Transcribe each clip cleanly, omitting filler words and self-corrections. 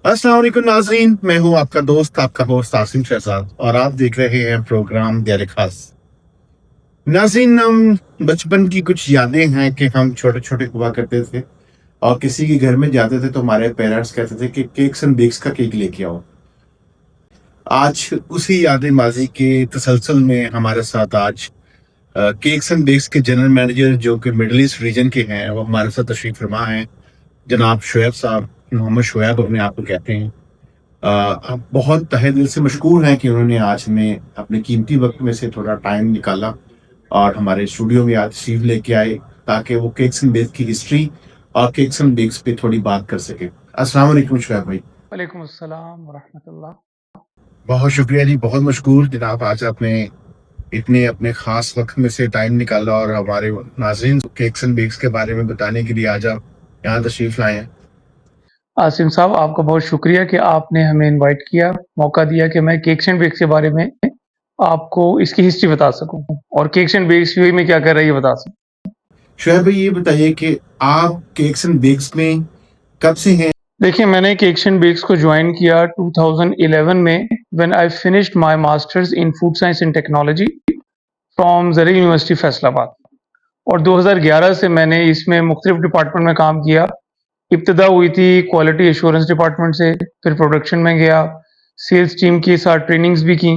अस्सलाम वालेकुम नाज़रीन, मैं हूं आपका दोस्त, आपका होस्ट आसिम शहजाद और आप देख रहे हैं प्रोग्राम दियार खास। नाज़रीन, हम बचपन की कुछ यादें हैं कि हम छोटे-छोटे हुआ करते थे और किसी के घर में जाते थे तो हमारे पेरेंट्स कहते थे कि केक्स एंड बेक्स का केक लेके आओ। आज उसी यादें माज़ी के तसलसल में हमारे साथ आज केक्स एंड बेक्स के जनरल मैनेजर जो कि मिडल ईस्ट रीजन के हैं, वो हमारे साथ तशरीफ़ फरमा हैं, जनाब शुएब साहब, मोहम्मद शुएब अपने आप को कहते हैं। आप बहुत तहे दिल से मशकूर हैं कि उन्होंने आज हमें अपने कीमती वक्त में से थोड़ा टाइम निकाला और हमारे स्टूडियो में आज तशरीफ लेके आए ताकि वो केक्स एंड बेक्स की हिस्ट्री और केक्स एंड बेक्स पे थोड़ी बात कर सके। अस्सलाम वालेकुम शुएब भाई। वालेकुम अस्सलाम वरहमतुल्लाह। बहुत शुक्रिया जी, बहुत मशकूर जनाब, आज आपने इतने अपने ख़ास वक़्त में से टाइम निकाला और हमारे नाज़रीन को केक्स एंड बेक्स के बारे में बताने के लिए आज आप यहाँ तशरीफ़ लाए हैं। आसिम साहब, आपका बहुत शुक्रिया कि आपने हमें इनवाइट किया, मौका दिया कि मैं केक्स एंड बेक्स के बारे में आपको इसकी हिस्ट्री बता सकूँ और केक्स एंड बेक्स यूएई में क्या कर रहा है ये बता सकूँ। शुएब भाई, ये बताइए कि आप केक्स एंड बेक्स में कब से हैं? देखिए, मैंने केक्स एंड बेक्स को जॉइन किया 2011 में when I finished my masters in food science and technology from Zareen university Faisalabad और 2011 से मैंने इसमें मुख्तलिफ डिपार्टमेंट में काम किया। इब्तिदा हुई थी क्वालिटी एश्योरेंस डिपार्टमेंट से, फिर प्रोडक्शन में गया, सेल्स टीम के साथ ट्रेनिंग्स भी की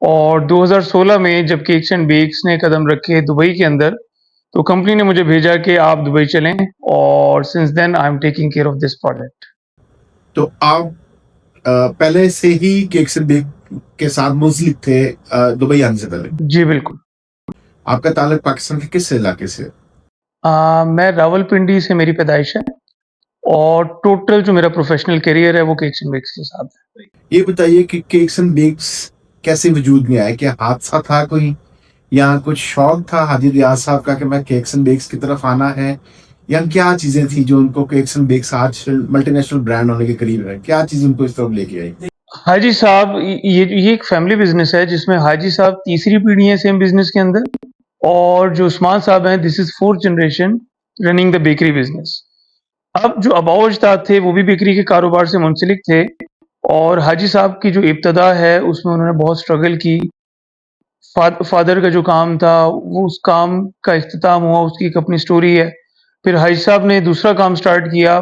और 2016 में जब केक्स एंड बेक्स ने कदम रखे दुबई के अंदर, तो कंपनी ने मुझे भेजा कि आप दुबई चलें और since then I am taking care of this project. तो आप पहले से ही केक्स एंड बेक के साथ मुंसलिक थे दुबई आने से पहले। जी बिल्कुल। आपका ताल्लुक पाकिस्तान के किस इलाके से? मैं रावलपिंडी से मेरी पैदाइश है और टोटल जो मेरा प्रोफेशनल करियर है वो केक्स एंड बेक्स के साथ है। ये बताइए कि केक्स एंड बेक्स कैसे वजूद में आया? क्या हादसा था कोई या कुछ शौक था हाजी रियाज साहब का कि मैं केक्स एंड बेक्स की तरफ आना है, या क्या चीजें थी जो उनको केक्स एंड बेक्स आज मल्टीनेशनल ब्रांड होने के करीब है? क्या चीज उनको इस तरफ लेके आई? हाजी साहब, ये एक फैमिली बिजनेस है जिसमें हाजी साहब तीसरी पीढ़ी है सेम बिजनेस के अंदर और जो उस्मान साहब हैं this is fourth generation running the bakery business. अब जो आबाओ अजदाद थे वो भी बेकरी के कारोबार से मुंसलिक थे और हाजी साहब की जो इब्तदा है उसमें उन्होंने बहुत स्ट्रगल की। फादर का जो काम था वो उस काम का इख्तिताम हुआ, उसकी एक अपनी स्टोरी है। फिर हाजी साहब ने दूसरा काम स्टार्ट किया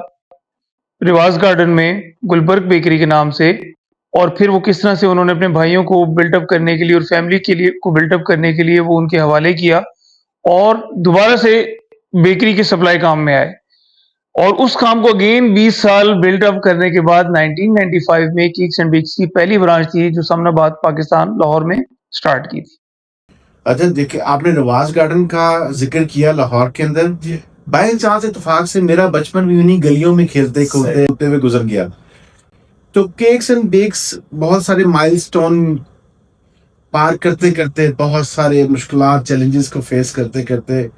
रिवाज गार्डन में गुलबर्ग बेकरी के नाम से और फिर वो किस तरह से उन्होंने अपने भाइयों को बिल्डअप करने के लिए और फैमिली के लिए को बिल्डअप करने के लिए वो उनके हवाले किया और दोबारा से बेकरी के सप्लाई काम में आए और उस काम को अगेन 20 साल बिल्डअप करने के बाद 1995 में केक्स एंड बेक्स की पहली ब्रांच थी जो समनाबाद पाकिस्तान लाहौर में स्टार्ट की थी। अच्छा, देखिए, आपने रवाज गार्डन का जिक्र किया लाहौर के अंदर। बाय चांस इत्तेफाक से मेरा बचपन भी उन्हीं गलियों में खेलते कूदते होते हुए गुजर गया। तो केक्स एंड बेक्स बहुत सारे माइलस्टोन पार करते करते, बहुत सारे मुश्किलात चैलेंजेस को फेस करते करते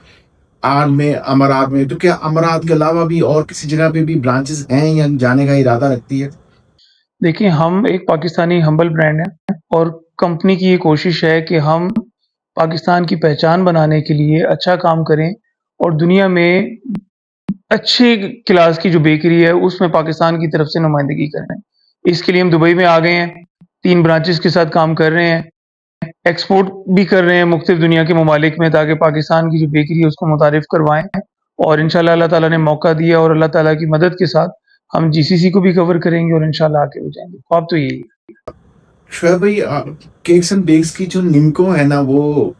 आर में अमरात में, तो क्या अमरात के अलावा भी और किसी जगह पे भी ब्रांचेस हैं या जाने का इरादा रखती है? देखिए, हम एक पाकिस्तानी हम्बल ब्रांड है और कंपनी की ये कोशिश है कि हम पाकिस्तान की पहचान बनाने के लिए अच्छा काम करें और दुनिया में अच्छी क्लास की जो बेकरी है उसमें पाकिस्तान की तरफ से नुमाइंदगी करें। इसके लिए हम दुबई में आ गए हैं, 3 ब्रांचेस के साथ काम कर रहे हैं, एक्सपोर्ट भी कर रहे हैं मुख्तलिफ दुनिया के ममालिक में ताकि पाकिस्तान की जो बेकरी है उसको मुतारिफ करवाएँ और इंशाल्लाह अल्लाह ताला ने मौका दिया और अल्लाह ताला की मदद के साथ हम जीसीसी को भी कवर करेंगे और इंशाल्लाह आगे हो जाएँगे। ख्वाब तो यही है। शोएब भाई, केक्स एंड बेक्स की जो निमको है ना, वो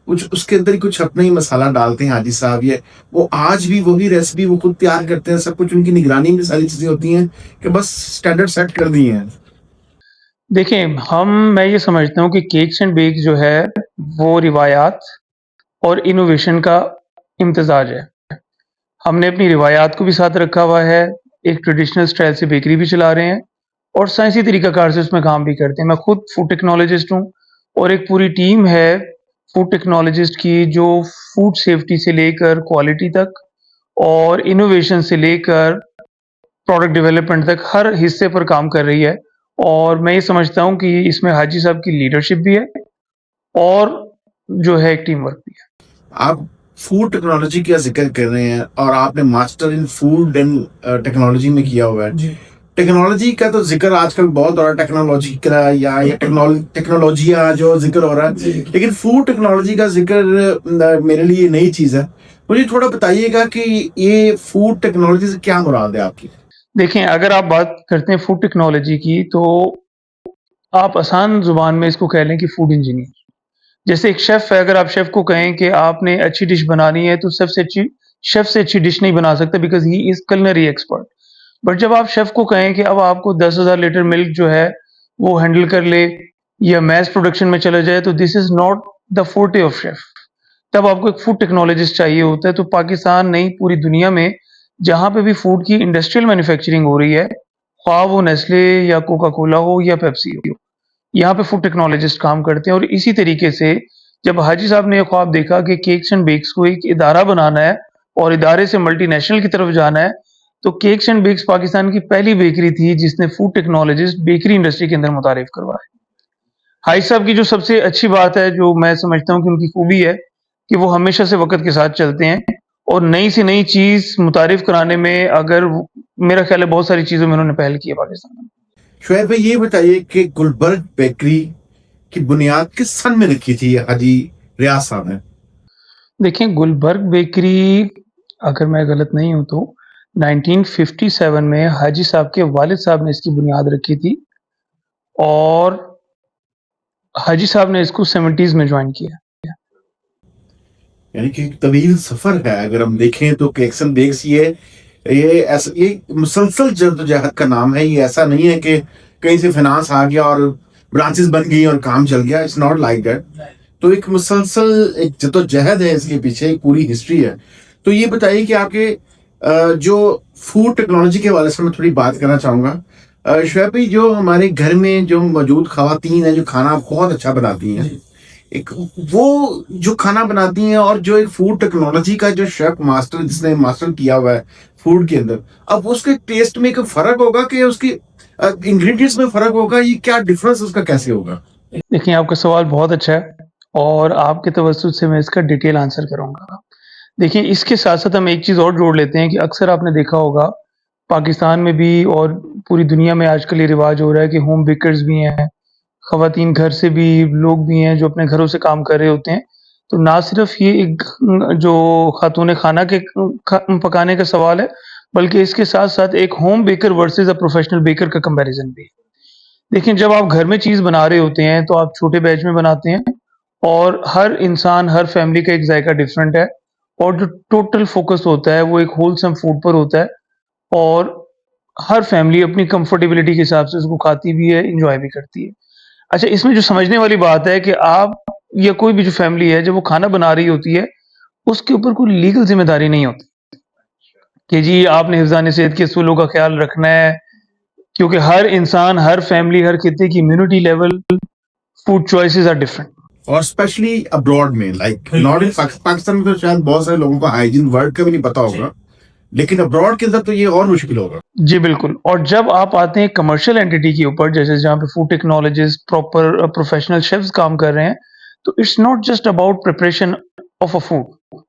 कुछ उसके अंदर ही कुछ अपना ही मसाला डालते हैं हाजी साहब। ये वो आज भी वही रेसिपी वो खुद तैयार करते हैं, सब कुछ उनकी निगरानी में सारी चीजें होती हैं कि बस स्टैंडर्ड सेट कर दिए हैं। देखिए, मैं ये समझता हूँ कि केक्स एंड बेक्स जो है वो रिवायात और इनोवेशन का इम्तिज़ाज है। हमने अपनी रिवायात को भी साथ रखा हुआ है, एक ट्रेडिशनल स्टाइल से बेकरी भी चला रहे हैं और साइंसी तरीक़ाकार से उसमें काम भी करते हैं। मैं खुद फूड टेक्नोलॉजिस्ट हूँ और एक पूरी टीम है फूड टेक्नोलॉजिस्ट की जो फूड सेफ्टी से लेकर क्वालिटी तक और इनोवेशन से लेकर प्रोडक्ट डेवलपमेंट तक हर हिस्से पर काम कर रही है और मैं ये समझता हूँ कि इसमें हाजी साहब की लीडरशिप भी है और जो है एक टीम वर्क भी है। आप फूड टेक्नोलॉजी का जिक्र कर रहे हैं और आपने master in food and technology में किया हुआ है। टेक्नोलॉजी का तो जिक्र आजकल बहुत हो रहा है, टेक्नोलॉजी का या टेक्नोलॉजिया जो जिक्र हो रहा है, लेकिन फूड टेक्नोलॉजी का जिक्र मेरे लिए नई चीज है। मुझे थोड़ा बताइएगा कि ये फूड टेक्नोलॉजी से क्या मुराद है आपकी? देखें, अगर आप बात करते हैं फूड टेक्नोलॉजी की, तो आप आसान ज़ुबान में इसको कह लें कि फूड इंजीनियर। जैसे एक शेफ़ है, अगर आप शेफ़ को कहें कि आपने अच्छी डिश बनानी है, तो शेफ़ से अच्छी डिश नहीं बना सकता, because he is culinary expert. But जब आप शेफ़ को कहें कि अब आपको 10,000 लीटर मिल्क जो है, वो हैंडल कर ले या मैस प्रोडक्शन में चला जाए, तो this is not the forte of chef. तब आपको एक फूड टेक्नोलॉजिस्ट चाहिए होता है। तो पाकिस्तान नहीं, पूरी दुनिया में जहाँ पे भी फूड की इंडस्ट्रियल मैन्युफैक्चरिंग हो रही है, ख्वाह वो नेस्ले या कोका कोला हो या पेप्सी हो, यहाँ पे फूड टेक्नोलॉजिस्ट काम करते हैं। और इसी तरीके से जब हाजी साहब ने ये ख्वाब देखा कि केक्स एंड बेक्स को एक इदारा बनाना है और इदारे से मल्टीनेशनल की तरफ जाना है, तो केक्स एंड बेक्स पाकिस्तान की पहली बेकरी थी जिसने फूड टेक्नोलॉजिस्ट बेकरी इंडस्ट्री के अंदर मुतारिफ करवाया। हाजी साहब की जो सबसे अच्छी बात है, जो मैं समझता हूँ कि उनकी खूबी है, कि वो हमेशा से वक़्त के साथ चलते हैं और नई से नई चीज़ मुतारिफ कराने में, अगर मेरा ख्याल है बहुत सारी चीज़ों में उन्होंने पहल की है पाकिस्तान में। शुएब भाई, ये बताइए कि गुलबर्ग बेकरी की बुनियाद किस सन में रखी थी हाजी रियाज साहब ने? देखिए, गुलबर्ग बेकरी, अगर मैं गलत नहीं हूँ तो 1957 में हाजी साहब के वालिद साहब ने इसकी बुनियाद रखी थी और हाजी साहब ने इसको 70s में जॉइन किया। यानी कि एक तवील सफर है। अगर हम देखें तो केक्स एंड बेक्स ये मुसलसल जद्दोजहद का नाम है। ये ऐसा नहीं है कि कहीं से फाइनेंस आ गया और ब्रांचेस बन गई और काम चल गया। It's not like that. तो एक मुसलसल एक जद्दोजहद है, इसके पीछे एक पूरी हिस्ट्री है। तो ये बताइए कि आपके जो फूड टेक्नोलॉजी के हवाले से मैं थोड़ी बात करना चाहूँगा। शुएब भाई, जो हमारे घर में जो मौजूद खवातीन हैं जो खाना बहुत अच्छा बनाती हैं, एक वो जो खाना बनाती हैं और जो एक फूड टेक्नोलॉजी का जो शेफ मास्टर जिसने मास्टर किया हुआ है फूड के अंदर, अब उसके टेस्ट में एक फर्क होगा कि उसकी इंग्रेडिएंट्स में फर्क होगा? ये क्या डिफरेंस उसका कैसे होगा? देखिए, आपका सवाल बहुत अच्छा है और आपके तवज्जुह से मैं इसका डिटेल आंसर करूँगा। देखिए, इसके साथ-साथ हम एक चीज़ और जोड़ लेते हैं कि अक्सर आपने देखा होगा, पाकिस्तान में भी और पूरी दुनिया में आजकल ये रिवाज हो रहा है कि होम बेकर्स भी हैं, ख़वातीन घर से भी लोग भी हैं जो अपने घरों से काम कर रहे होते हैं। तो ना सिर्फ़ ये एक जो ख़ातून खाना के पकाने का सवाल है, बल्कि इसके साथ-साथ एक होम बेकर वर्सेस अ प्रोफ़ेशनल बेकर का कंपैरिज़न भी है। देखिए, जब आप घर में चीज़ बना रहे होते हैं, तो आप छोटे बैच में बनाते हैं और हर इंसान, हर फैमिली का एक ज़ायक़ा डिफ़रेंट है और जो टोटल फ़ोकस होता है, वो एक होलसम फूड पर होता है और हर फैमिली अपनी कंफर्टेबिलिटी के हिसाब से उसको खाती भी है, एन्जॉय भी करती है। अच्छा, इसमें जो समझने वाली बात है कि आप या कोई भी जो फैमिली है, जब वो खाना बना रही होती है, उसके ऊपर कोई लीगल ज़िम्मेदारी नहीं होती कि जी आपने हिफ़्ज़ान सेहत के असूलों का ख़्याल रखना है, क्योंकि हर इंसान, हर फैमिली, हर खित्ते की immunity level, food choices are different. और स्पेशली अब्रॉड में, लाइक नॉट इन पाकिस्तान में तो शायद बहुत सारे लोगों को हाइजीन वर्ड का भी नहीं पता होगा, लेकिन अब्रॉड के अंदर तो ये और मुश्किल होगा। जी, बिल्कुल। और जब आप आते हैं कमर्शियल एंटिटी के ऊपर, जैसे जहाँ पे food technologist, proper professional chefs काम कर रहे हैं, तो it's not just about preparation of a food.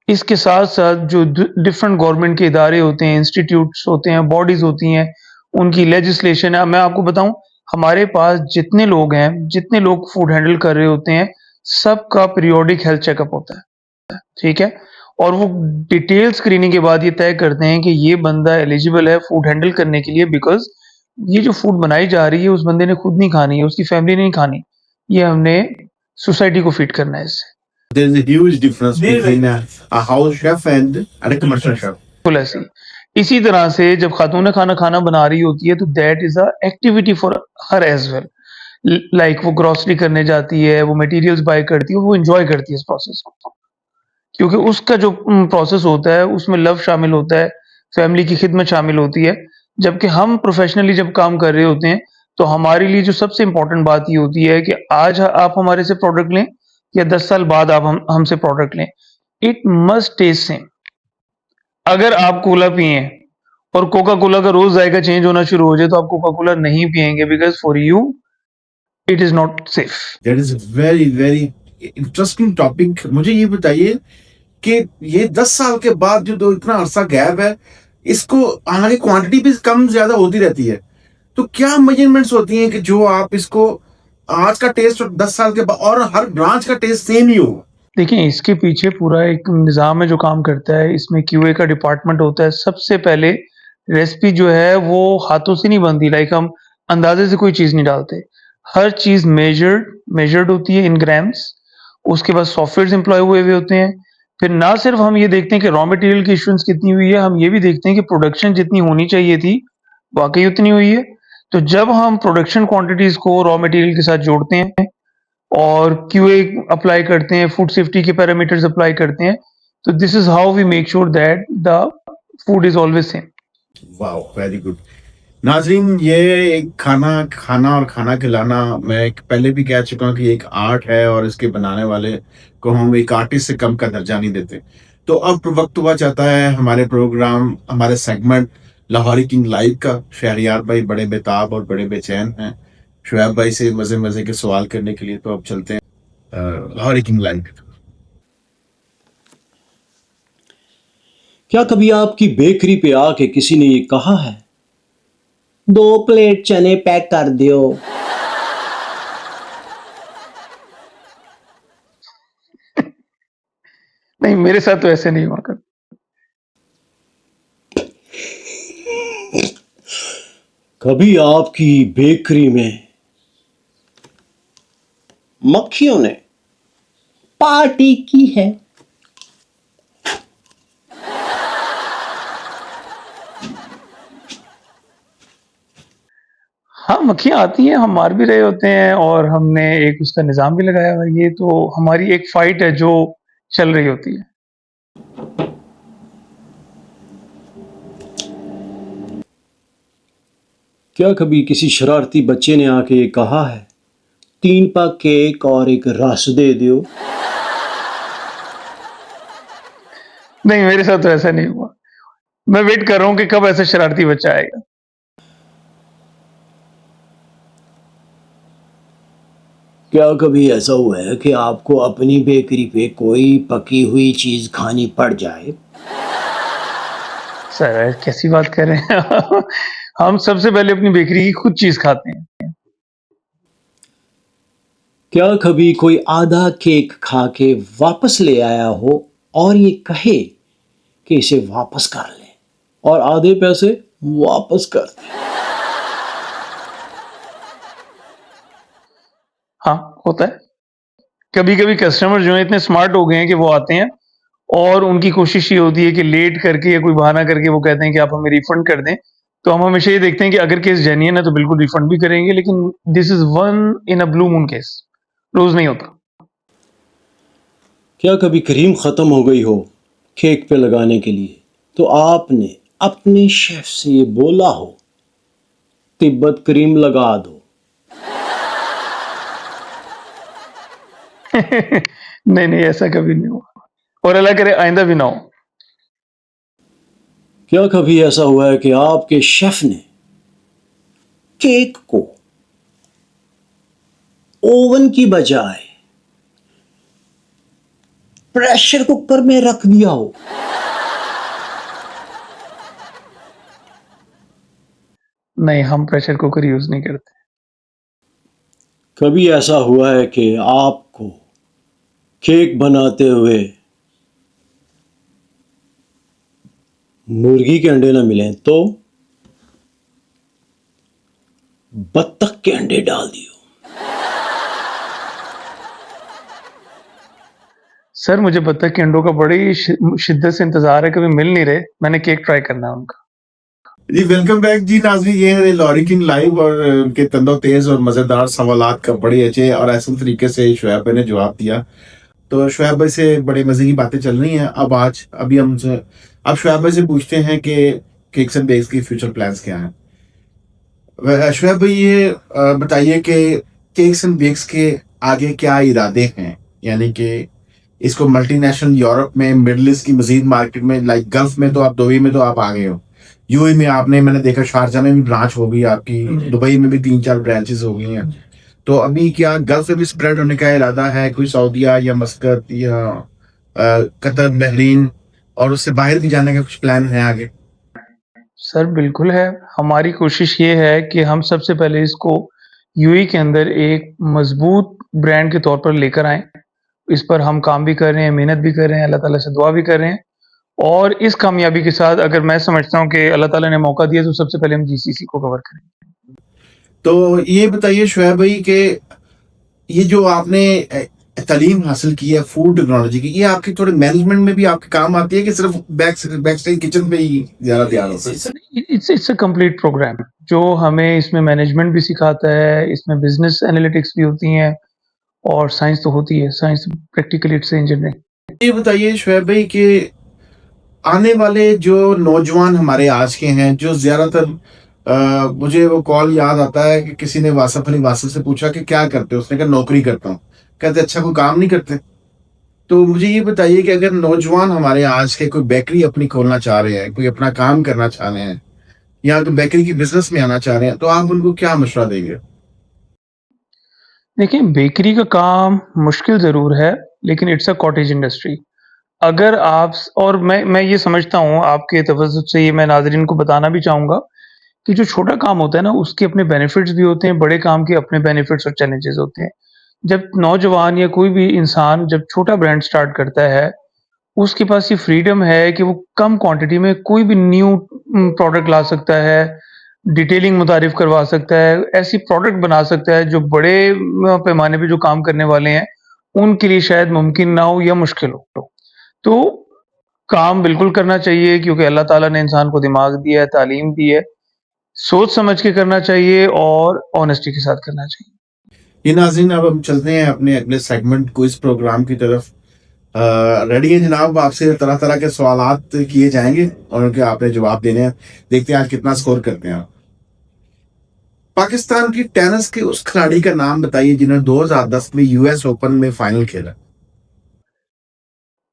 इसके साथ-साथ जो डिफरेंट गवर्नमेंट के इदारे होते हैं, इंस्टीट्यूट्स होते हैं, बॉडीज़ होती हैं, उनकी लेजिस्लेशन है। मैं आपको बताऊँ, हमारे पास जितने लोग हैं, जितने लोग फूड हैंडल कर रहे होते हैं, सबका पीरियोडिक हेल्थ चेकअप होता है, ठीक है? और वो डिटेल स्क्रीनिंग के बाद ये तय करते हैं कि ये बंदा एलिजिबल है फूड हैंडल करने के लिए, बिकॉज़ ये जो फूड बनाई जा रही है, उस बंदे ने खुद नहीं खानी है, उसकी फैमिली ने नहीं खानी। ये हमने सोसाइटी को फीड करना है इससे। There is a huge difference between a house chef and a commercial chef. बिल्कुल ऐसे ही। इसी तरह से जब खातून खाना खाना बना रही होती है, तो that is a activity for her as well. Like वो ग्रोसरी करने जाती है, वो मटीरियल्स बाय करती है, वो एन्जॉय करती है इस प्रोसेस को। क्योंकि उसका जो प्रोसेस होता है, उसमें लव शामिल होता है, फैमिली की खिदमत शामिल होती है। जबकि हम प्रोफ़ेशनली जब काम कर रहे होते हैं, तो हमारे लिए जो सबसे इम्पोर्टेंट बात ये होती है कि आज आप हमारे से प्रोडक्ट लें या 10 साल बाद आप हमसे प्रोडक्ट लें, इट मस्ट टेस्ट सेम। अगर आप कोला पिएँ और कोका कोला का रोज़ जायका चेंज होना शुरू हो जाए, तो आप कोका कोला नहीं पिएँगे, because for you it is not safe. That is a very very interesting topic. मुझे ये बताइए कि ये 10 साल के बाद जो दो इतना अरसा गैप है, इसको हालांकि क्वांटिटी भी कम ज्यादा होती रहती है, तो क्या मेजरमेंट्स होती हैं कि जो आप इसको आज का टेस्ट और 10 साल के बाद और हर ब्रांच का टेस्ट सेम ही होगा? देखिए, इसके पीछे पूरा एक निज़ाम है जो काम करता है, इसमें क्यूए का डिपार्टमेंट होता है। सबसे पहले रेसिपी जो है वो हाथों से नहीं बनती, लाइक हम अंदाज़े से कोई चीज़ नहीं डालते। हर चीज़ मेजर्ड होती है इन ग्राम्स, उसके बाद सॉफ्टवेयर्स एम्प्लॉय हुए हुए होते हैं। फिर ना सिर्फ हम ये देखते हैं कि रॉ मटेरियल की इश्यूएंस कितनी हुई है, हम ये भी देखते हैं कि प्रोडक्शन जितनी होनी चाहिए थी, वाक़ई उतनी हुई है। तो जब हम प्रोडक्शन क्वांटिटीज़ को रॉ मटेरियल के साथ जोड़ते हैं और क्यूए अप्लाई करते हैं, फूड सेफ्टी के पैरामीटर्स अप्लाई करते हैं, तो this is how we make sure that the food is always same. वाह, वेरी गुड। नाज़रीन, ये एक खाना खाना और खाना खिलाना, मैं एक पहले भी कह चुका हूँ कि एक आर्ट है और इसके बनाने वाले को हम एक आर्टिस्ट से कम का दर्जा नहीं देते। तो अब वक्त हुआ चाहता है हमारे प्रोग्राम, हमारे सेगमेंट लाहौरी किंग लाइव का। शहरियार भाई बड़े बेताब और बड़े बेचैन हैं शुएब भाई से मज़े मज़े के सवाल करने के लिए, तो अब चलते हैं लाहौरी किंग लाइव की तरफ। क्या कभी आपकी बेकरी पे आके किसी ने ये कहा है, 2 प्लेट चने पैक कर दियो? नहीं, मेरे साथ तो ऐसे नहीं हुआ कभी। कभी आपकी बेकरी में मक्खियों ने पार्टी की है? हाँ, मक्खियाँ आती हैं, हम मार भी रहे होते हैं और हमने एक उसका निज़ाम भी लगाया हुआ है। ये तो हमारी एक फ़ाइट है जो चल रही होती है। क्या कभी किसी शरारती बच्चे ने आके ये कहा है, 3 पा केक और एक रस दे दियो? नहीं, मेरे साथ तो ऐसा नहीं हुआ। मैं वेट कर रहा हूँ कि कब ऐसा शरारती बच्चा आएगा। क्या कभी ऐसा हुआ है कि आपको अपनी बेकरी पे कोई पकी हुई चीज खानी पड़ जाए? सर, कैसी बात कर रहे हैं आप? हम सबसे पहले अपनी बेकरी की खुद चीज़ खाते हैं। क्या कभी कोई आधा केक खा के वापस ले आया हो और ये कहे कि इसे वापस कर लें और आधे पैसे वापस कर दें? हाँ, होता है। कभी-कभी कस्टमर जो हैं इतने स्मार्ट हो गए हैं कि वो आते हैं और उनकी कोशिश ये होती है कि लेट करके या कोई बहाना करके वो कहते हैं कि आप हमें रिफंड कर दें। तो हम हमेशा ये देखते हैं कि अगर केस जेन्युइन है तो बिल्कुल रिफंड भी करेंगे, लेकिन this is one in a blue moon case, रोज़ नहीं होता। क्या कभी क्रीम खत्म हो गई हो केक पे लगाने के लिए, तो आपने अपने शेफ से ये बोला हो, तिब्बत क्रीम लगा दो? नहीं, नहीं, ऐसा कभी नहीं हुआ और अल्लाह करे आइंदा भी ना हो। क्या कभी ऐसा हुआ है कि आपके शेफ ने केक को ओवन की बजाय प्रेशर कुकर में रख दिया हो? नहीं, हम प्रेशर कुकर यूज़ नहीं करते। कभी ऐसा हुआ है कि आपको केक बनाते हुए मुर्गी के अंडे ना मिले तो बत्तख के अंडे डाल दियो? सर, मुझे बत्तख के अंडों का बड़ी शिद्दत से इंतज़ार है, कभी मिल नहीं रहे। मैंने केक ट्राई करना है उनका। जी वेलकम बैक जी नाज़रीन, ये है लाहौरी किंग लाइव और उनके तंदो तेज और मज़ेदार सवालात का बड़े अच्छे और ऐसे तरीके से शुएब भाई ने जवाब दिया। तो शुएब भाई से बड़े मज़े की बातें चल रही हैं। अभी हमसे अब शुएब भाई से पूछते हैं कि केक्स एंड बेक्स की फ्यूचर प्लान्स क्या हैं। शुएब भाई, ये बताइए कि केक्स एंड बेक्स के आगे क्या इरादे हैं, यानी कि इसको मल्टीनेशनल यूरोप में, मिडल ईस्ट की मजीद मार्केट में, लाइक गल्फ में तो आप, दुबई में तो आप आ गए हो, यूएई में आपने, मैंने देखा शारजा में भी ब्रांच हो गई आपकी, दुबई में भी 3-4 ब्रांचेस हो गई हैं। तो अभी क्या गल्फ में भी स्प्रेड होने का इरादा है, कोई सऊदीया या मस्कत या कतर, बहरीन और उससे बाहर भी जाने का कुछ प्लान है आगे? सर बिल्कुल है। हमारी कोशिश ये है कि हम सबसे पहले इसको यूएई के अंदर एक मज़बूत ब्रांड के तौर पर लेकर आएँ। इस पर हम काम भी कर रहे हैं, मेहनत भी कर रहे हैं, अल्लाह ताला से दुआ भी कर रहे हैं और इस कामयाबी के साथ अगर मैं समझता हूँ कि अल्लाह ताला ने मौका दिया तो सबसे पहले हम जीसीसी को कवर करें। तो ये बताइए शुएब भाई कि ये जो आपने तालीम हासिल की है फूड टेक्नोलॉजी की, ये आपके थोड़े मैनेजमेंट में भी आपके काम आती है कि सिर्फ बैक स्टेज किचन पे ही ज्यादा ध्यान होता है? इट्स अ कंप्लीट प्रोग्राम जो हमें इसमें मैनेजमेंट भी सिखाता है, इसमें बिज़नेस एनालिटिक्स भी होती हैं और साइंस तो होती है, साइंस प्रैक्टिकली इट्स इंजीनियरिंग। ये बताइए शुएब भाई कि आने वाले जो नौजवान हमारे आज के हैं जो ज्यादातर मुझे वो कॉल याद आता है कि किसी ने वासफ अली वासफ से पूछा कि क्या करते हो, उसने कहा नौकरी करता हूँ। कहते अच्छा कोई काम नहीं करते। तो मुझे ये बताइए कि अगर नौजवान हमारे आज के कोई बेकरी अपनी खोलना चाह रहे हैं, कोई अपना काम करना चाह रहे हैं या तो बेकरी की बिजनेस में आना चाह रहे हैं, तो आप उनको क्या मशवरा देंगे? देखिए बेकरी का काम मुश्किल ज़रूर है, लेकिन इट्स अ कॉटेज इंडस्ट्री। अगर आप और मैं ये समझता हूँ आपके तवज्जुह से ये मैं नाज़रीन को बताना भी चाहूँगा कि जो छोटा काम होता है ना, उसके अपने बेनिफिट्स भी होते हैं, बड़े काम के अपने बेनिफिट्स और चैलेंजेस होते हैं। जब नौजवान या कोई भी इंसान जब छोटा ब्रांड स्टार्ट करता है, उसके पास ये फ्रीडम है कि वो कम क्वांटिटी में कोई भी न्यू प्रोडक्ट ला सकता है, डिटेलिंग मुतारिफ करवा सकता है, ऐसी प्रोडक्ट बना सकता है जो बड़े पैमाने पे जो काम करने वाले हैं, उनके लिए शायद मुमकिन ना हो या मुश्किल हो। तो काम बिल्कुल करना चाहिए क्योंकि अल्लाह ताला ने इंसान को दिमाग दिया है, तालीम दी है, सोच समझ के करना चाहिए और ऑनेस्टी के साथ करना चाहिए। ये नाज़रीन अब हम चलते हैं अपने अगले सेगमेंट क्विज प्रोग्राम की तरफ। रेडी हैं जनाब? आपसे तरह तरह के सवालात किए जाएंगे और उनके आपने जवाब देने हैं। देखते हैं आज कितना स्कोर करते हैं आप। पाकिस्तान की टेनिस के उस खिलाड़ी का नाम बताइए जिन्होंने 2010 में यूएस ओपन में फाइनल खेला।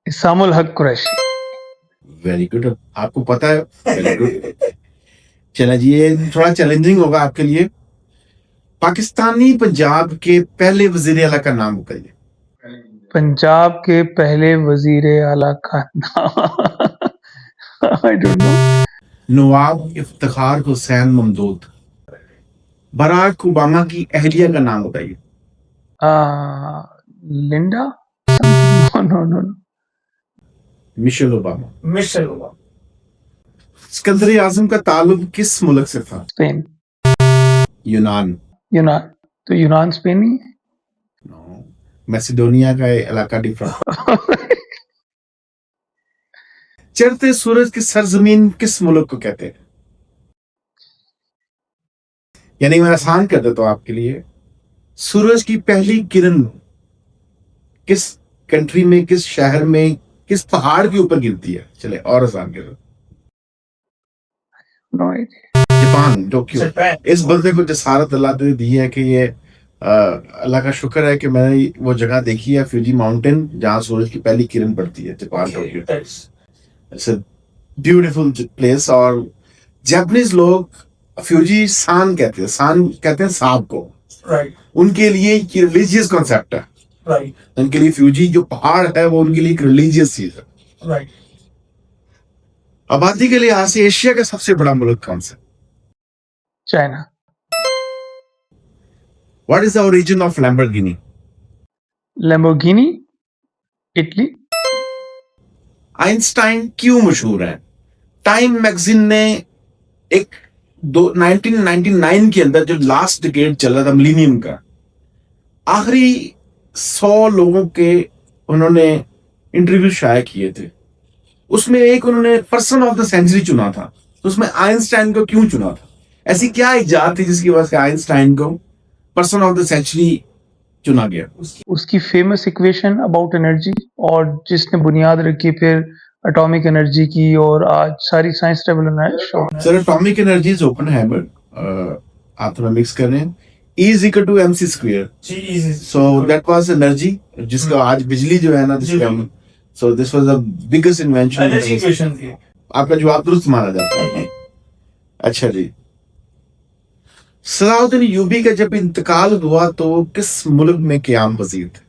इसामुल हक कुरैशी। वेरी गुड, आपको पता है। Very good. चला जी, ये थोड़ा चैलेंजिंग होगा आपके लिए। पाकिस्तानी पंजाब के पहले वजीर आला का नाम बताइए। पंजाब के पहले वजीर आला का नाम I don't know. Nawab Iftikhar Hussain Mamdot. Barack Obama की अहलिया का नाम बताइए। Linda no no no. Michelle Obama. Sikandar Azam का ताल्लुक किस मुल्क से था? स्पेन। यूनान। यूनान। तो यूनान स्पेन नहीं है? नो, मैसिडोनिया का इलाका डिफरेंट। चढ़ते सूरज की सरजमीन किस मुल्क को कहते हैं? यानी मैं आसान कर देता हूं आपके लिए। सूरज की पहली किरण किस कंट्री में, किस शहर में, किस पहाड़ के ऊपर गिरती है? चले और आसान कर दो। No idea. Japan, Tokyo. इस बंदे को जसारत अल्लाह ने दी है कि ये अल्लाह का शुक्र है कि मैंने वो जगह देखी है, फ्यूजी माउंटेन, जहां सूरज की पहली किरण पड़ती है। Japan, Tokyo. It's a beautiful place. और जापानीज लोग फ्यूजी सान कहते हैं, सान कहते हैं सांप को। राइट। उनके लिए ये रिलीजियस कॉन्सेप्ट है। राइट। उनके लिए फ्यूजी जो पहाड़ है वो उनके लिए एक रिलीजियस चीज है। राइट। आबादी के लिहाज से एशिया का सबसे बड़ा मुल्क कौन सा? China. What is the origin of Lamborghini? Lamborghini Italy. Einstein क्यों मशहूर है? टाइम मैगजीन ने एक 1999 के अंदर जो लास्ट डिकेड चल रहा था मिलीनियम का, आखिरी 100 लोगों के उन्होंने इंटरव्यू शाया किए थे। उसमें एक उन्होंने पर्सन ऑफ द सेंचुरी चुना था। तो उसमें आइंस्टाइन को क्यों चुना था? ऐसी क्या इजाद थी जिसकी वजह से आइंस्टाइन को पर्सन ऑफ द सेंचुरी चुना गया? उसकी फेमस इक्वेशन अबाउट एनर्जी और जिसने बुनियाद रखी फिर एटॉमिक एनर्जी की और आज सारी science revolution. Sir atomic energy is open है बट आप थोड़ा मिक्स कर रहे हैं। E is equal to mc square. So that was energy जिसका आज बिजली जो है ना, so this was the biggest invention. आपका जवाब दुरुस्त माना जाता है। अच्छा जी, सलाउद्दीन यूबी का जब इंतकाल हुआ तो किस मुल्क में क़याम पजीर थे?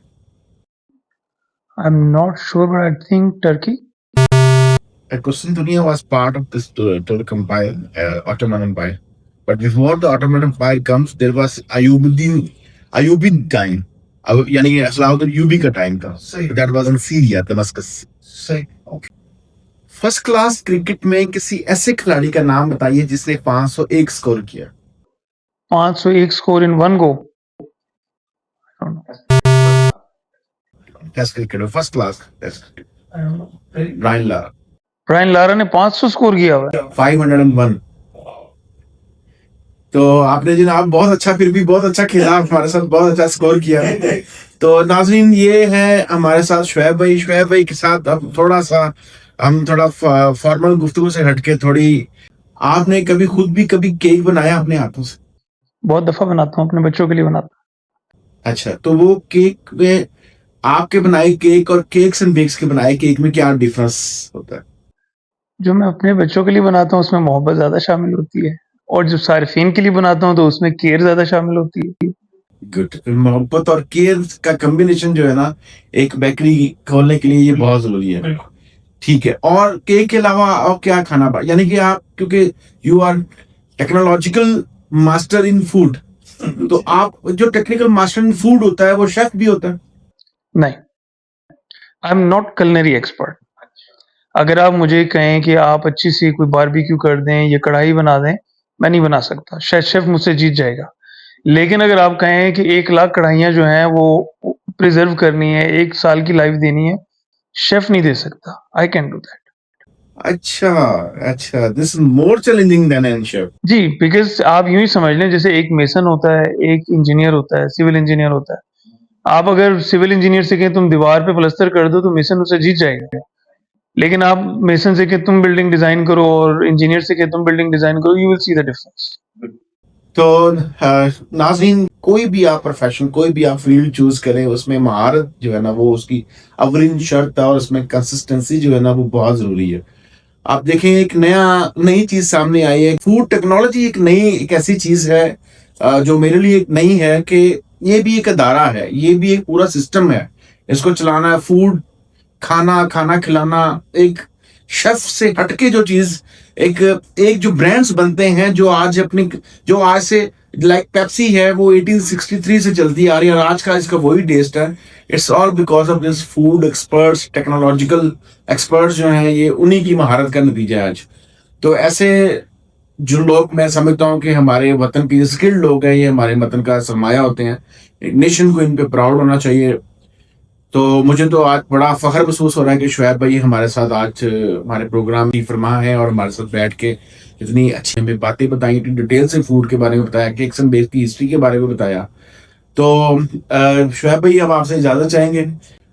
I am not sure but I think Turkey. Question Dunia was part of this Turkic Empire, Ottoman Empire. But before the Ottoman Empire comes, there was Ayubid time. यानी कि अलाउद्दीन यूबी का टाइम था. That was in Syria, Damascus. सही. Okay. First class cricket में किसी ऐसे खिलाड़ी का नाम बताइए जिसने 501 स्कोर किया. 501 score in one go. I don't know. Test cricket में first class test. Brian Lara. Brian Lara ने 500 स्कोर किया हुआ है. 501. तो आपने जनाब बहुत अच्छा, फिर भी बहुत अच्छा खेला, हमारे साथ बहुत अच्छा स्कोर किया. तो नाजरीन, ये है हमारे साथ शुएब भाई. शुएब भाई के साथ अब हम थोड़ा फॉर्मल गुफ्तगू से हटके थोड़ी, आपने कभी केक बनाया अपने हाथों से? बहुत दफा बनाता हूँ, अपने बच्चों के लिए बनाता हूँ. अच्छा, तो वो केक में आपके बनाए केक और केक्स एंड बेक्स के बनाए केक में क्या डिफरेंस होता है? जो मैं अपने बच्चों के लिए बनाता हूँ उसमें मोहब्बत ज्यादा शामिल होती है, और जो सार्फिन के लिए बनाता हूँ तो उसमें केयर ज्यादा शामिल होती है. गुड. मोहब्बत और केयर का कॉम्बिनेशन जो है ना, एक बेकरी खोलने के लिए ये बहुत जरूरी है. ठीक है. और केक के अलावा और क्या खाना, यानी कि आप, क्योंकि you are technological master in food, तो आप जो टेक्निकल मास्टर इन फूड होता है वो शेफ भी होता है? नहीं, I am not culinary expert. अगर आप मुझे कहें कि आप अच्छी सी कोई बारबेक्यू कर दें या कढ़ाई बना दें, मैं नहीं बना सकता. शायद शेफ मुझसे जीत जाएगा. लेकिन अगर आप कहें कि 1 लाख कढ़ाइयाँ जो हैं वो प्रिजर्व करनी है, 1 साल की लाइफ देनी है, शेफ नहीं दे सकता. I can do that. अच्छा अच्छा, this is more challenging than an chef. जी, बिकॉज़ आप यूँ ही समझ लें, जैसे एक मेसन होता है, एक इंजीनियर होता है, सिविल इंजीनियर होता है. आप अगर सिविल इंजीनियर से कहें तुम दीवार पे प्लास्टर कर दो तो मेसन उससे जीत जाएगा. लेकिन आप मेसन से कहें तुम बिल्डिंग डिजाइन करो और इंजीनियर से कहें तुम बिल्डिंग डिजाइन करो, you will see the difference. तो नाज़रीन, कोई भी आप प्रोफेशन, कोई भी आप फील्ड चूज करें, उसमें महारत जो है ना वो उसकी अवलिन शर्त है, और उसमें कंसिस्टेंसी जो है ना वो बहुत जरूरी है. आप देखें, एक नई चीज सामने आई है. फूड टेक्नोलॉजी एक ऐसी चीज है जो मेरे लिए एक नई है, कि ये भी एक अदारा है, ये भी एक पूरा सिस्टम है. इसको चलाना है, फूड खाना खिलाना, एक शेफ से हटके जो चीज, एक एक जो ब्रांड्स बनते हैं, जो आज से लाइक पेप्सी है, वो 1863 से चलती आ रही है और आज का इसका वही टेस्ट है. It's all because of this food experts, technological experts जो हैं, ये उन्हीं की महारत का नतीजा है आज. तो ऐसे जो लोग, मैं समझता हूँ कि हमारे वतन के स्किल्ड लोग हैं, ये हमारे वतन का सरमाया होते हैं. एक नेशन को इन पे प्राउड होना चाहिए. तो मुझे तो आज बड़ा फख्र महसूस हो रहा है कि शुएब भाई हमारे साथ आज हमारे प्रोग्राम की फरमा है, और हमारे साथ बैठ के इतनी अच्छी हमें बातें बताई, इतनी डिटेल से फूड के बारे में बताया, केक्स एंड बेक्स की हिस्ट्री के बारे में बताया. तो शुएब भाई, अब आपसे इजाजत चाहेंगे.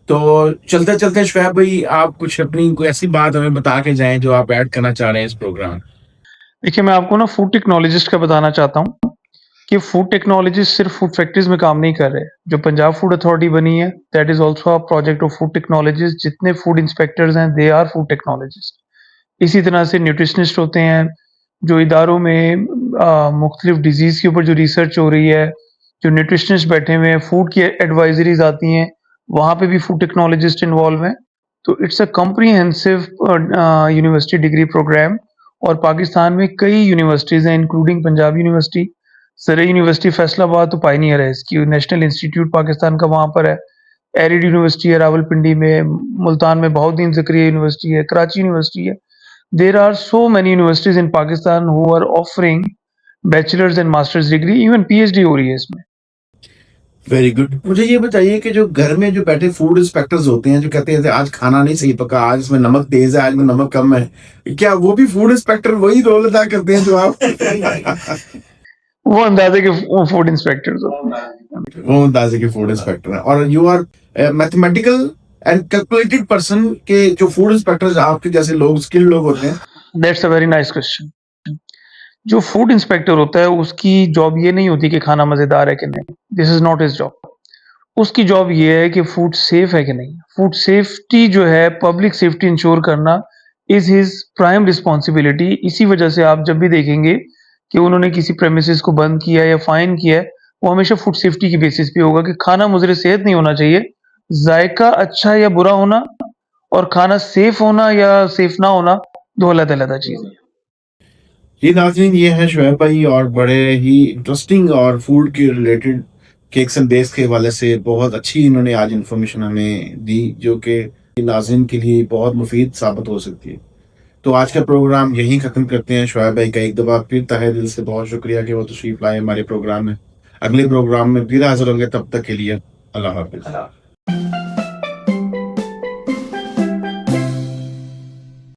तो चलते चलते शुएब भाई, आप कुछ अपनी कोई ऐसी बात हमें बता के जाएं जो आप ऐड करना चाह रहे हैं इस प्रोग्राम. देखिए, मैं आपको ना फूड टेक्नोलॉजिस्ट का बताना चाहता हूँ कि फूड टेक्नोलॉजिस्ट सिर्फ फूड फैक्ट्रीज में काम नहीं कर रहे. जो पंजाब फूड अथॉरिटी बनी है, that is also a project of food technologist. जितने फूड इंस्पेक्टर्स हैं, दे आर फूड टेक्नोलॉजिस्ट. इसी तरह से न्यूट्रिशनिस्ट होते हैं, जो इदारों में मुख्तलिफ डिजीज़ के ऊपर जो रिसर्च हो रही है, जो न्यूट्रिशनिस्ट बैठे हुए हैं, फूड की एडवाइजरीज आती हैं, वहाँ पे भी फूड टेक्नोलॉजिस्ट इन्वॉल्व हैं. तो it's a comprehensive university degree programme. और पाकिस्तान में कई यूनिवर्सिटीज़ हैं, इंक्लूडिंग पंजाब यूनिवर्सिटी, सरई यूनिवर्सिटी फैसलाबाद तो पायनियर है इसकी, नेशनल इंस्टीट्यूट पाकिस्तान का वहाँ पर है. एरिड यूनिवर्सिटी है रावलपिंडी में, मुल्तान में बहाउद्दीन ज़करिया यूनिवर्सिटी है, कराची यूनिवर्सिटी है. There are so many universities in Pakistan who are offering bachelor's and master's degree, even PhD हो रही है इसमें. Very good. मुझे ये बताइए कि जो घर में जो बैठे फूड इंस्पेक्टर्स होते हैं, जो कहते हैं आज खाना नहीं सही पका, आज इसमें नमक तेज है, आज में नमक कम है, क्या वो भी फूड इंस्पेक्टर वही रोल अदा करते हैं जो आप? वो अंदाजे के फूड इंस्पेक्टर्स होते हैं. वो अंदाजे के फूड इंस्पेक्टर हैं, और you are mathematical and calculated person के जो फूड इंस्पेक्टर्स आपके जैसे लोग, स्किल्ड लोग होते हैं. That's a very nice question. जो फूड इंस्पेक्टर होता है उसकी जॉब ये नहीं होती कि खाना मजेदार है कि नहीं. This is not his job. उसकी जॉब ये है कि फूड सेफ है कि नहीं. फूड सेफ्टी जो है, पब्लिक सेफ्टी इंश्योर करना इज हिज प्राइम रिस्पॉन्सिबिलिटी. इसी वजह से आप जब भी देखेंगे कि उन्होंने किसी प्रेमिसेस को बंद किया या फाइन किया है, वो हमेशा फूड सेफ्टी की बेसिस पे होगा कि खाना मुजरे सेहत नहीं होना चाहिए, जायका अच्छा या बुरा होना, और खाना सेफ होना या सेफ ना होना दो अलग-अलग चीज़ें हैं। जी नाज़रीन, ये है शुएब भाई और बड़े ही इंटरेस्टिंग और फूड के रिलेटेड केक्स एंड बेक्स के हवाले से बहुत अच्छी इन्होंने आज इन्फॉर्मेशन हमें दी, जो कि नाज़रीन के लिए बहुत मुफीद साबित हो सकती है। तो आज का प्रोग्राम यहीं ख़त्म करते हैं। शुएब भाई का एक दफ़ा फिर तहे दिल से बहुत शुक्रिया कि वो तशरीफ़ लाए हमारे प्रोग्राम में। अगले प्रोग्राम में फिर हाज़िर होंगे, तब तक के लिए अल्लाह हाफ़िज़।